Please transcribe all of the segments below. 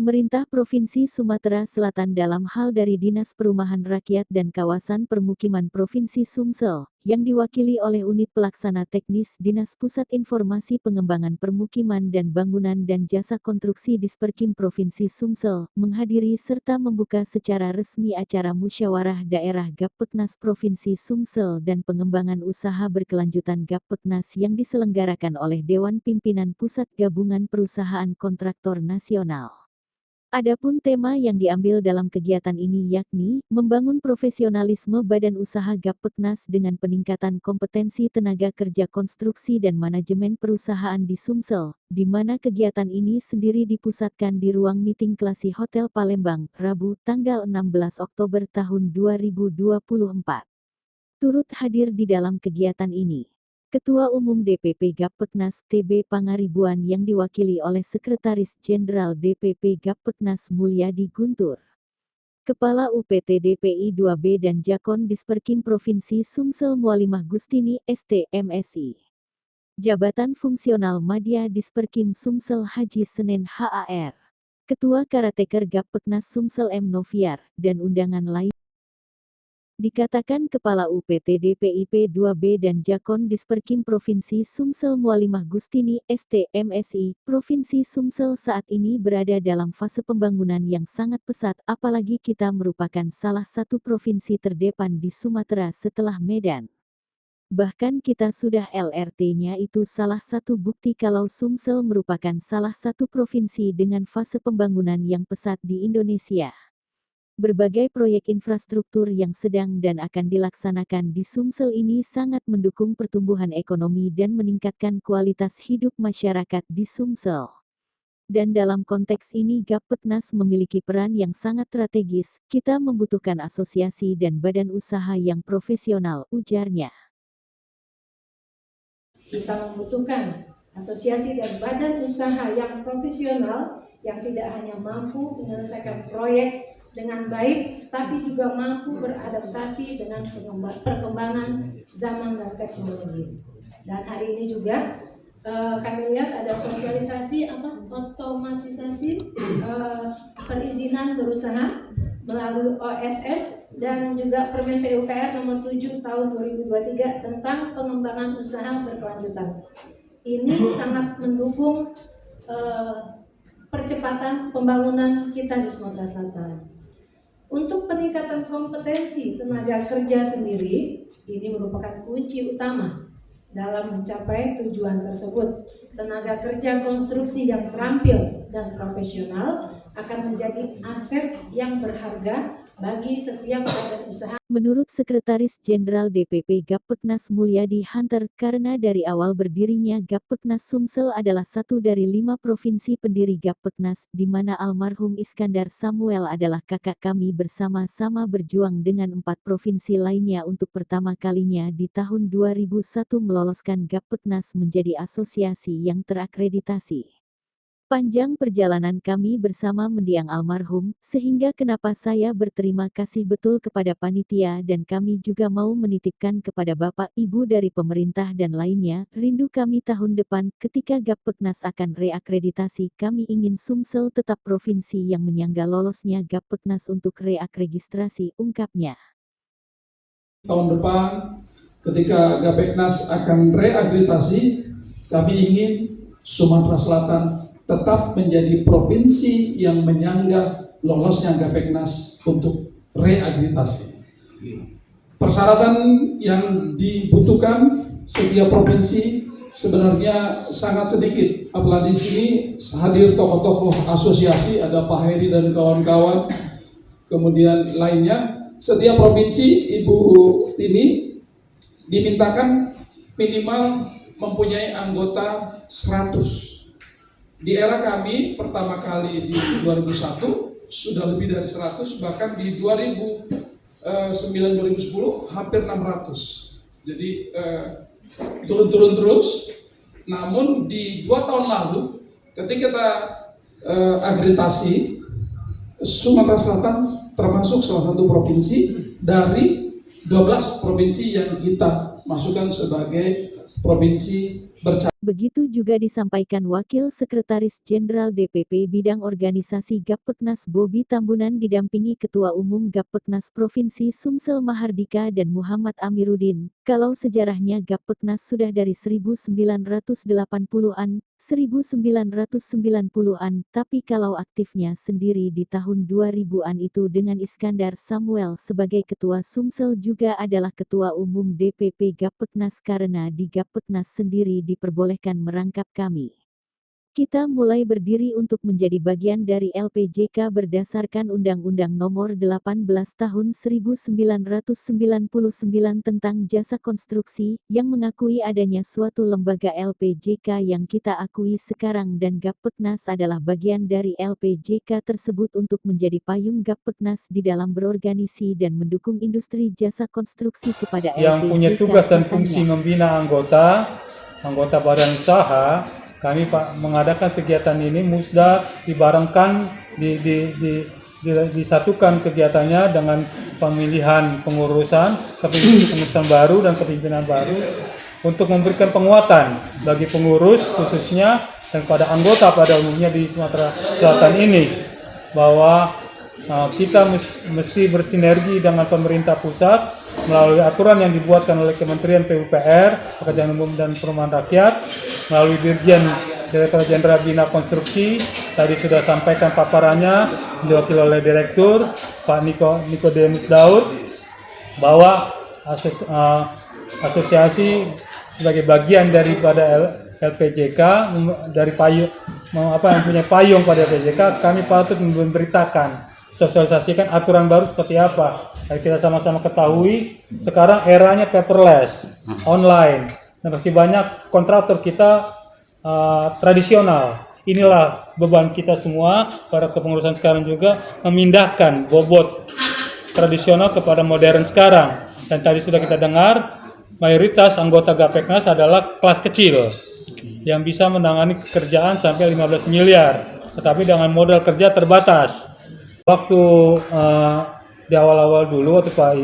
Pemerintah Provinsi Sumatera Selatan dalam hal dari Dinas Perumahan Rakyat dan Kawasan Permukiman Provinsi Sumsel, yang diwakili oleh Unit Pelaksana Teknis Dinas Pusat Informasi Pengembangan Permukiman dan Bangunan dan Jasa Konstruksi Disperkim Provinsi Sumsel, menghadiri serta membuka secara resmi acara Musyawarah Daerah Gapeknas Provinsi Sumsel dan Pengembangan Usaha Berkelanjutan Gapeknas yang diselenggarakan oleh Dewan Pimpinan Pusat Gabungan Perusahaan Kontraktor Nasional. Adapun tema yang diambil dalam kegiatan ini yakni, membangun profesionalisme badan usaha Gapeknas dengan peningkatan kompetensi tenaga kerja konstruksi dan manajemen perusahaan di Sumsel, di mana kegiatan ini sendiri dipusatkan di ruang meeting Klasi Hotel Palembang, Rabu, tanggal 16 Oktober tahun 2024. Turut hadir di dalam kegiatan ini Ketua Umum DPP Gapeknas TB Pangaribuan yang diwakili oleh Sekretaris Jenderal DPP Gapeknas Mulyadi Guntur. Kepala UPT DPI 2B dan Jakon Disperkim Provinsi Sumsel Mualimah Gustini ST MSI. Jabatan Fungsional Madya Disperkim Sumsel Haji Senen HAR. Ketua Karateker Gapeknas Sumsel M Noviar, dan undangan lain. Dikatakan Kepala UPT DPIP 2B dan Jakon Disperkim Provinsi Sumsel Mualimah Gustini ST MSI, Provinsi Sumsel saat ini berada dalam fase pembangunan yang sangat pesat, apalagi kita merupakan salah satu provinsi terdepan di Sumatera setelah Medan. Bahkan kita sudah LRT-nya, itu salah satu bukti kalau Sumsel merupakan salah satu provinsi dengan fase pembangunan yang pesat di Indonesia. Berbagai proyek infrastruktur yang sedang dan akan dilaksanakan di Sumsel ini sangat mendukung pertumbuhan ekonomi dan meningkatkan kualitas hidup masyarakat di Sumsel. Dan dalam konteks ini Gapeknas memiliki peran yang sangat strategis, kita membutuhkan asosiasi dan badan usaha yang profesional, ujarnya. Kita membutuhkan asosiasi dan badan usaha yang profesional yang tidak hanya mampu menyelesaikan proyek dengan baik, tapi juga mampu beradaptasi dengan perkembangan zaman dan teknologi. Dan hari ini juga kami lihat ada sosialisasi otomatisasi perizinan berusaha melalui OSS dan juga Permen PUPR nomor 7 tahun 2023 tentang pengembangan usaha berkelanjutan. Ini sangat mendukung percepatan pembangunan kita di Sumatera Selatan. Untuk peningkatan kompetensi tenaga kerja sendiri, ini merupakan kunci utama dalam mencapai tujuan tersebut. Tenaga kerja konstruksi yang terampil dan profesional akan menjadi aset yang berharga bagi setiap badan usaha. Menurut Sekretaris Jenderal DPP Gapeknas Mulyadi Hunter, karena dari awal berdirinya Gapeknas Sumsel adalah satu dari 5 provinsi pendiri Gapeknas, di mana almarhum Iskandar Samuel adalah kakak kami, bersama-sama berjuang dengan 4 provinsi lainnya untuk pertama kalinya di tahun 2001 meloloskan Gapeknas menjadi asosiasi yang terakreditasi. Panjang perjalanan kami bersama mendiang almarhum, sehingga kenapa saya berterima kasih betul kepada panitia dan kami juga mau menitipkan kepada Bapak Ibu dari pemerintah dan lainnya, rindu kami tahun depan ketika Gapeknas akan reakreditasi, kami ingin Sumsel tetap provinsi yang menyangga lolosnya Gapeknas untuk reakregistrasi, ungkapnya. Tahun depan ketika Gapeknas akan reakreditasi, kami ingin Sumatera Selatan tetap menjadi provinsi yang menyangga lolosnya Gapeknas untuk reakreditasi. Persyaratan yang dibutuhkan setiap provinsi sebenarnya sangat sedikit, apalagi di sini hadir tokoh-tokoh asosiasi, ada Pak Heri dan kawan-kawan, kemudian lainnya. Setiap provinsi Ibu ini dimintakan minimal mempunyai anggota 100. Di era kami pertama kali di 2001 sudah lebih dari 100, bahkan di 2009-2010 hampir 600. Jadi turun-turun terus. Namun di 2 tahun lalu ketika kita akreditasi, Sumatera Selatan termasuk salah satu provinsi dari 12 provinsi yang kita masukkan sebagai provinsi bercabang. Begitu juga disampaikan Wakil Sekretaris Jenderal DPP Bidang Organisasi Gapeknas Bobi Tambunan didampingi Ketua Umum Gapeknas Provinsi Sumsel Mahardika dan Muhammad Amiruddin. Kalau sejarahnya Gapeknas sudah dari 1980-an, 1990-an, tapi kalau aktifnya sendiri di tahun 2000-an itu dengan Iskandar Samuel sebagai Ketua Sumsel juga adalah Ketua Umum DPP Gapeknas karena di Gapeknas sendiri diperbolehkan merangkap kami. Kita mulai berdiri untuk menjadi bagian dari LPJK berdasarkan Undang-Undang Nomor 18 Tahun 1999 tentang Jasa Konstruksi, yang mengakui adanya suatu lembaga LPJK yang kita akui sekarang dan Gapeknas adalah bagian dari LPJK tersebut untuk menjadi payung Gapeknas di dalam berorganisasi dan mendukung industri jasa konstruksi kepada yang LPJK. punya tugas dan katanya. fungsi membina anggota badan usaha. Kami mengadakan kegiatan ini musda dibarengkan disatukan kegiatannya dengan pemilihan pengurusan baru dan kepemimpinan baru untuk memberikan penguatan bagi pengurus khususnya dan pada anggota pada umumnya di Sumatera Selatan ini bahwa kita mesti bersinergi dengan pemerintah pusat melalui aturan yang dibuatkan oleh Kementerian PUPR, Pekerjaan Umum dan Perumahan Rakyat, melalui Dirjen Direktur Jenderal Bina Konstruksi, tadi sudah sampaikan paparannya, diwakili oleh Direktur Pak Nikodemus Daud, bahwa asosiasi sebagai bagian daripada LPJK dari payung yang punya payung pada LPJK, kami patut memberitakan, sosialisasikan aturan baru seperti apa. Kita sama-sama ketahui sekarang eranya paperless, online, dan masih banyak kontraktor kita tradisional. Inilah beban kita semua para kepengurusan sekarang juga memindahkan bobot tradisional kepada modern sekarang. Dan tadi sudah kita dengar mayoritas anggota Gapeknas adalah kelas kecil yang bisa menangani pekerjaan sampai 15 miliar, tetapi dengan modal kerja terbatas. Waktu di awal-awal dulu waktu Bang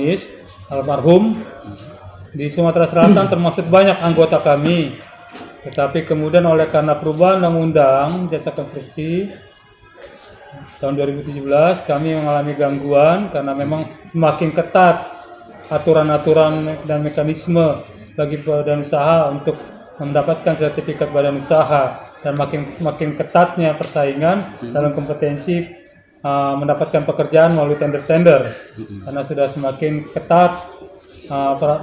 Is almarhum di Sumatera Selatan termasuk banyak anggota kami, tetapi kemudian karena perubahan undang-undang jasa konstruksi tahun 2017 kami mengalami gangguan karena memang semakin ketat aturan-aturan dan mekanisme bagi badan usaha untuk mendapatkan sertifikat badan usaha, dan makin ketatnya persaingan dalam kompetensi mendapatkan pekerjaan melalui tender-tender karena sudah semakin ketat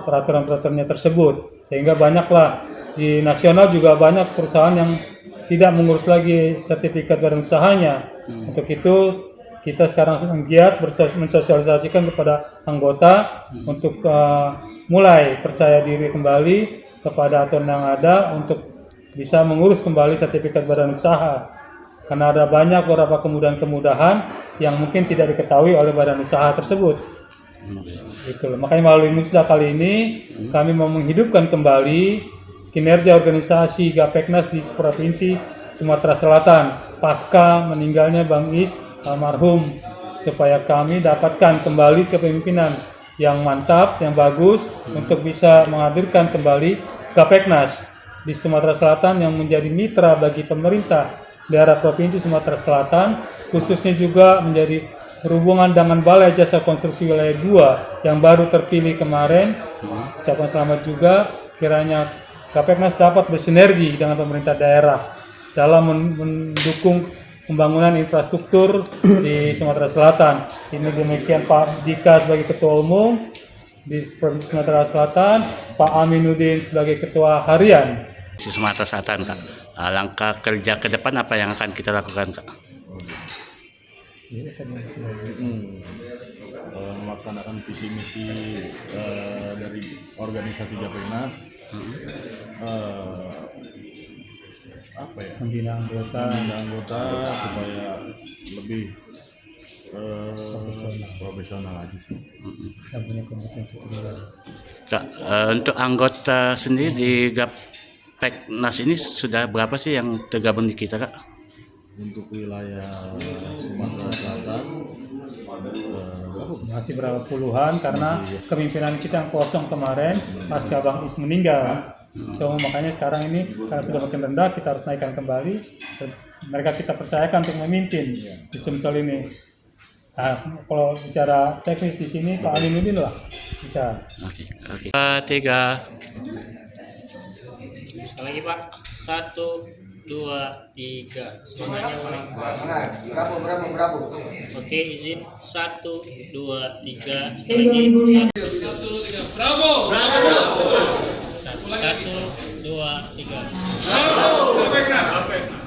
peraturan-peraturannya tersebut, sehingga banyaklah di nasional juga banyak perusahaan yang tidak mengurus lagi sertifikat badan usahanya. Untuk itu kita sekarang sedang giat mensosialisasikan kepada anggota untuk mulai percaya diri kembali kepada aturan yang ada untuk bisa mengurus kembali sertifikat badan usaha. Karena ada banyak beberapa kemudahan-kemudahan yang mungkin tidak diketahui oleh badan usaha tersebut. Gitu. Makanya melalui musda kali ini kami mau menghidupkan kembali kinerja organisasi Gapeknas di Provinsi Sumatera Selatan pasca meninggalnya Bang Is almarhum, supaya kami dapatkan kembali kepemimpinan yang mantap, yang bagus untuk bisa menghadirkan kembali Gapeknas di Sumatera Selatan yang menjadi mitra bagi pemerintah daerah Provinsi Sumatera Selatan, khususnya juga menjadi berhubungan dengan Balai Jasa Konstruksi Wilayah 2 yang baru terpilih kemarin. Ucapan selamat juga, kiranya Gapeknas dapat bersinergi dengan pemerintah daerah dalam mendukung pembangunan infrastruktur di Sumatera Selatan. Ini demikian Pak Dika sebagai Ketua Umum di Provinsi Sumatera Selatan, Pak Aminuddin sebagai Ketua Harian di Sumatera Selatan, Kak. Langkah kerja ke depan apa yang akan kita lakukan, Kak? Melaksanakan visi misi dari organisasi Gapeknas, membina anggota supaya lebih profesional aja sih. yang punya kompetensi. Kak, untuk anggota sendiri di Gapeknas ini sudah berapa sih yang tergabung di kita, Kak? Untuk wilayah Sumatera Selatan Masih berapa puluhan karena kepemimpinan kita yang kosong kemarin pasca Bang Is meninggal. Makanya sekarang ini karena sudah makin rendah, kita harus naikkan kembali. Mereka kita percayakan untuk memimpin di Sumsel ini. Nah, kalau bicara teknis di sini Pak Aminuddin lah bisa. Oke. 3. Sekali lagi Pak, 1, 2, 3. Semangatnya Pak. Berapa? Oke, izin. 1, 2, 3. Sekali lagi. 1, 2, 3. Bravo! 1, 2, 3. Bravo!